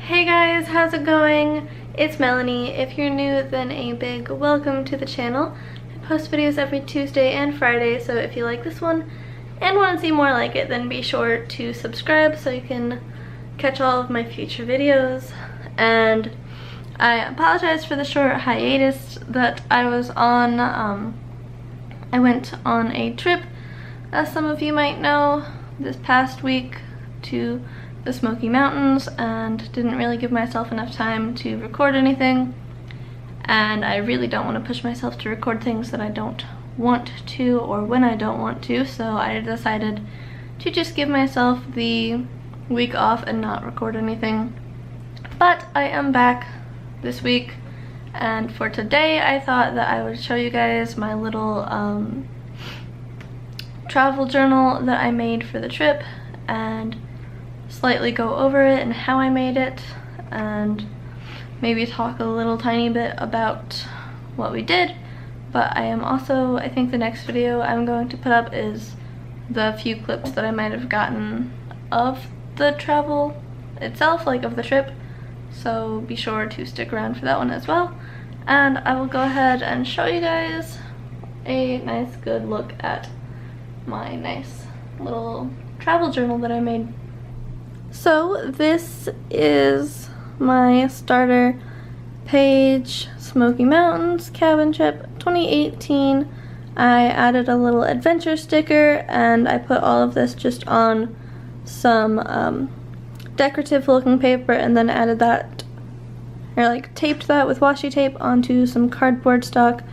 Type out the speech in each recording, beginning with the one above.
Hey guys, how's it going? It's Melanie. If you're new, then a big welcome to the channel. I post videos every Tuesday and Friday, so if you like this one and want to see more like it, then be sure to subscribe so you can catch all of my future videos. And I apologize for the short hiatus that I was on. I went on a trip, as some of you might know, this past week to the Smoky Mountains and didn't really give myself enough time to record anything, and I really don't want to push myself to record things that I don't want to or when I don't want to, so I decided to just give myself the week off and not record anything. But I am back this week, and for today I thought that I would show you guys my little travel journal that I made for the trip and slightly go over it and how I made it, and maybe talk a little tiny bit about what we did. But I am also, I think the next video I'm going to put up is the few clips that I might have gotten of the travel itself, like of the trip, so be sure to stick around for that one as well. And I will go ahead and show you guys a nice good look at my nice little travel journal that I made. So this is my starter page, Smoky Mountains cabin trip 2018. I added a little adventure sticker and I put all of this just on some decorative looking paper, and then added that, or like taped that with washi tape onto some cardboard stock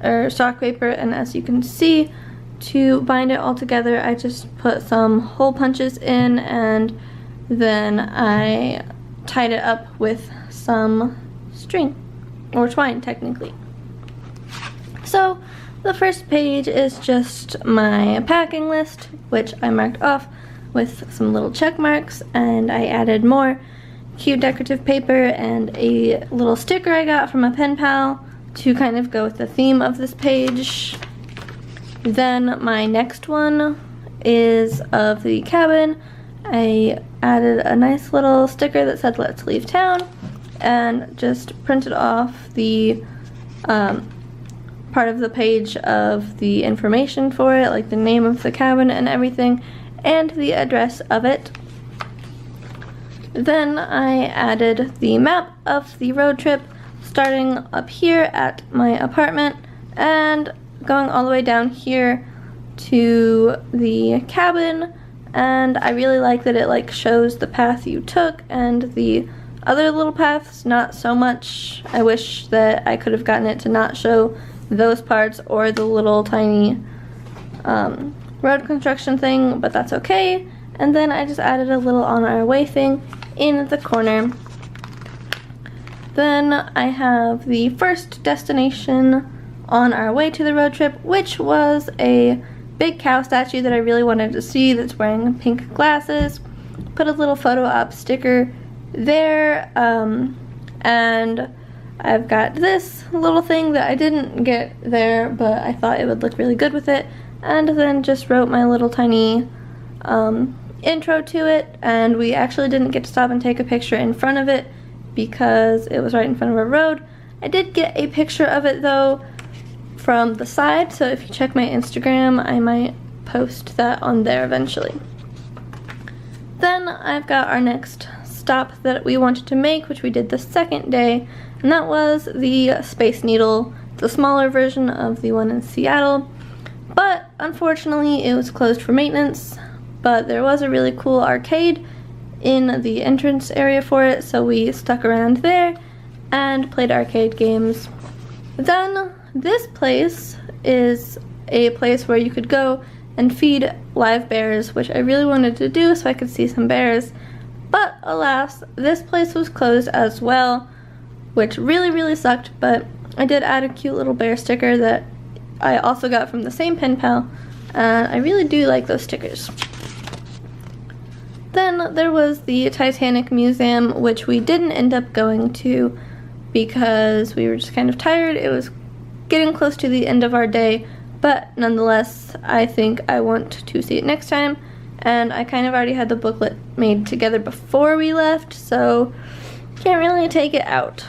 paper. And as you can see, to bind it all together, I just put some hole punches in, and then I tied it up with some string, or twine technically. So the first page is just my packing list, which I marked off with some little check marks, and I added more cute decorative paper and a little sticker I got from a pen pal to kind of go with the theme of this page. Then my next one is of the cabin. I added a nice little sticker that said "Let's leave town," and just printed off the part of the page of the information for it, like the name of the cabin and everything, and the address of it. Then I added the map of the road trip, starting up here at my apartment and going all the way down here to the cabin. And I really like that it like shows the path you took, and the other little paths not so much. I wish that I could have gotten it to not show those parts or the little tiny road construction thing, but that's okay. And then I just added a little on our way thing in the corner. Then I have the first destination on our way to the road trip, which was a big cow statue that I really wanted to see that's wearing pink glasses. Put a little photo op sticker there, and I've got this little thing that I didn't get there, but I thought it would look really good with it, and then just wrote my little tiny intro to it. And we actually didn't get to stop and take a picture in front of it because it was right in front of a road. I did get a picture of it though from the side, so if you check my Instagram, I might post that on there eventually. Then I've got our next stop that we wanted to make, which we did the second day, and that was the Space Needle, the smaller version of the one in Seattle. But unfortunately it was closed for maintenance, but there was a really cool arcade in the entrance area for it, so we stuck around there and played arcade games. Then this place is a place where you could go and feed live bears, which I really wanted to do so I could see some bears. But alas, this place was closed as well, which really sucked, but I did add a cute little bear sticker that I also got from the same pen pal, and I really do like those stickers. Then there was the Titanic Museum, which we didn't end up going to because we were just kind of tired. It was getting close to the end of our day, but nonetheless, I think I want to see it next time. and I kind of already had the booklet made together before we left, so can't really take it out.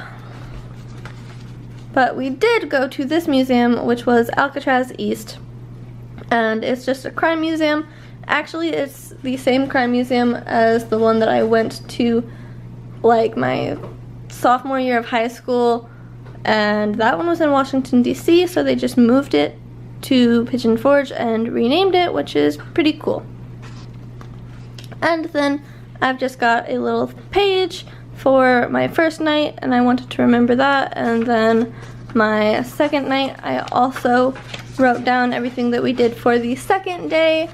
But we did go to this museum, which was Alcatraz East, and it's just a crime museum. Actually, it's the same crime museum as the one that I went to like my sophomore year of high school, and that one was in Washington, D.C., so they just moved it to Pigeon Forge and renamed it, which is pretty cool. And then I've just got a little page for my first night, and I wanted to remember that. And then my second night, I also wrote down everything that we did for the second day.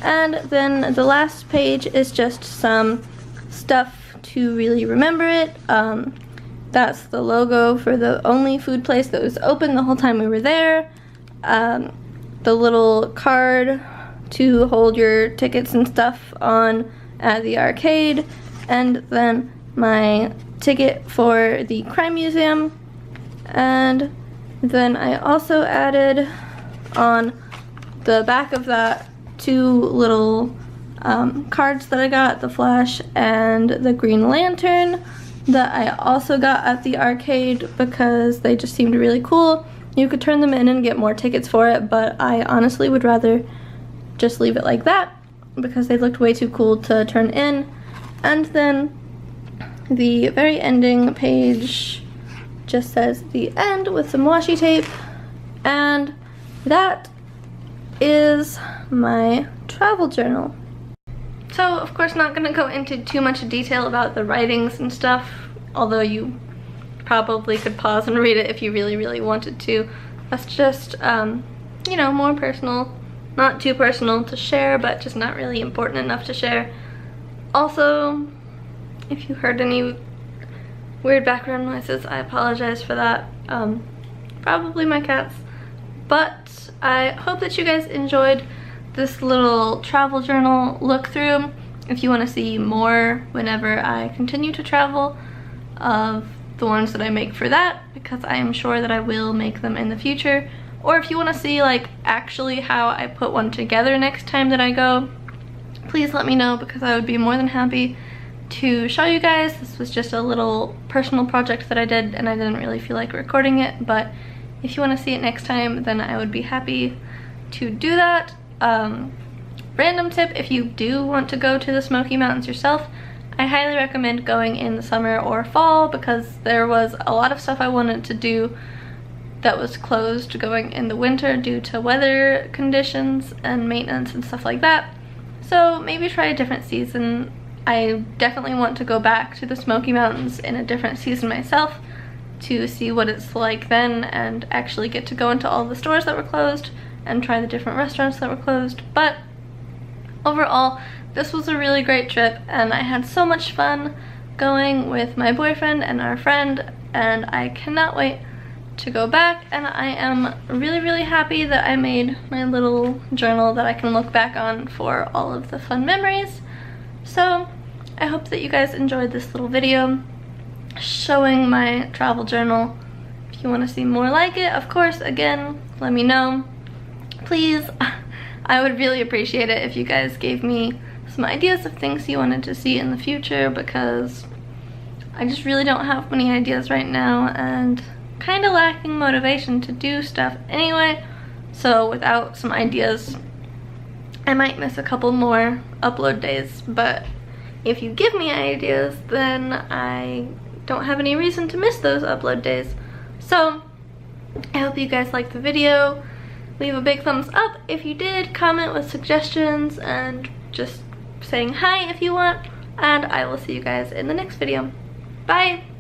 And then the last page is just some stuff to really remember it. That's the logo for the only food place that was open the whole time we were there. The little card to hold your tickets and stuff on at the arcade, and then my ticket for the crime museum. And then I also added on the back of that 2 little cards that I got, the Flash and the Green Lantern, that I also got at the arcade because they just seemed really cool. You could turn them in and get more tickets for it, but I honestly would rather just leave it like that because they looked way too cool to turn in. And then the very ending page just says the end with some washi tape, and that is my travel journal. So, of course, not going to go into too much detail about the writings and stuff, although you probably could pause and read it if you really, really wanted to. That's just, you know, more personal. Not too personal to share, but just not really important enough to share. Also, if you heard any weird background noises, I apologize for that. Probably my cats. But I hope that you guys enjoyed this little travel journal look through. If you want to see more whenever I continue to travel of the ones that I make for that, because I am sure that I will make them in the future, or if you want to see like actually how I put one together next time that I go, please let me know, because I would be more than happy to show you guys. This was just a little personal project that I did and I didn't really feel like recording it, but if you want to see it next time, then I would be happy to do that. Random tip, if you do want to go to the Smoky Mountains yourself, I highly recommend going in the summer or fall, because there was a lot of stuff I wanted to do that was closed going in the winter due to weather conditions and maintenance and stuff like that. So maybe try a different season. I definitely want to go back to the Smoky Mountains in a different season myself to see what it's like then and actually get to go into all the stores that were closed and try the different restaurants that were closed. But overall, this was a really great trip and I had so much fun going with my boyfriend and our friend, and I cannot wait to go back. And I am really, really happy that I made my little journal that I can look back on for all of the fun memories. So I hope that you guys enjoyed this little video showing my travel journal. If you want to see more like it, of course, again, let me know. Please, I would really appreciate it if you guys gave me some ideas of things you wanted to see in the future, because I just really don't have many ideas right now and kind of lacking motivation to do stuff anyway. So without some ideas, I might miss a couple more upload days, but if you give me ideas, then I don't have any reason to miss those upload days. So I hope you guys liked the video. Leave a big thumbs up if you did, comment with suggestions, and just saying hi if you want, and I will see you guys in the next video. Bye!